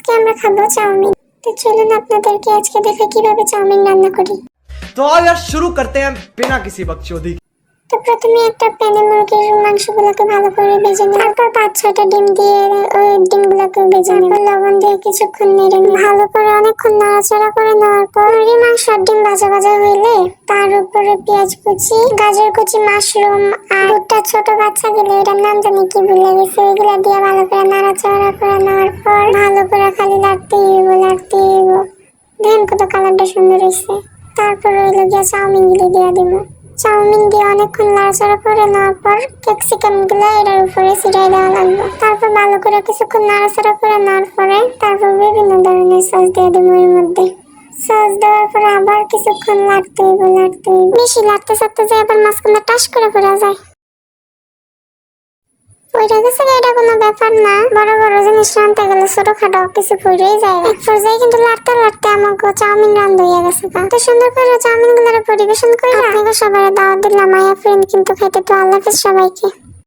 আজকে আমরা খাবো চাউমিন। তো চলুন আপনাদেরকে আজকে দেখে কিভাবে চাউমিন রান্না করি। तो आओ यार शुरू करते हैं बिना किसी बकचोदी। তো প্রথমে একটা প্যানে মুরগির মাংসগুলোকে ভালো করে ভেজে নিই। তারপর 5-6টা ডিম দিয়ে ওই ডিমগুলোকে ভেজে নিই। লবণ দিয়ে কিছুক্ষণ নেড়ে নিই। ভালো করে অনেকক্ষণ নাড়াচাড়া করে নেওয়ার পর মুরগির মাংস আর ডিম ভাজা ভাজা হইলে তার উপরে পেঁয়াজ কুচি, গাজর কুচি, মাশরুম আর দুটো ছোট বাচ্চা গেলে এটার নাম জানি কি ভুলে গেছে, এগুলো দিয়ে ভালো করে নাড়াচাড়া করে নেওয়ার পর ভালো করে খালি লাড়তে হইব। দেখেন কত কালারটা সুন্দর হয়েছে। তারপর হইলো গিয়া চাউমিন গুলো দিয়ে দিব। চাউমিন দিয়ে অনেকক্ষণ নাড়াচাড়া করে নেওয়ার পর ক্যাপসিকাম গুলো এটার উপরে ছিটাই দেওয়া লাগবে। তারপর ভালো করে কিছুক্ষণ নাড়াচাড়া করে নেওয়ার পরে তারপর বিভিন্ন ধরনের সস দিয়ে দিব এর মধ্যে। সস দেওয়ার পরে আবার কিছুক্ষণ লাড়তে হইব। বেশি লাড়তে চাড়তে যে আবার মাঝখানে টাস করে পড়া যায়। ওইটা গেছে এটা কোনো ব্যাপার না, বড় বড় জিনিস রান্নতে গেলে ছোটখাটো কিছু পড়েই যায়। এক পর্যায়ে কিন্তু লাড়তে লাড়তে আমাকে চাউমিন রান্না হয়ে গেছে। তো সুন্দর করে চাউমিন গুলো পরিবেশন করে আপনাকে সবাই দাওয়াত দিলাম। মায়া ফ্রেন্ড কিন্তু খাইতে। তো আল্লাহ হাফেজ সবাইকে।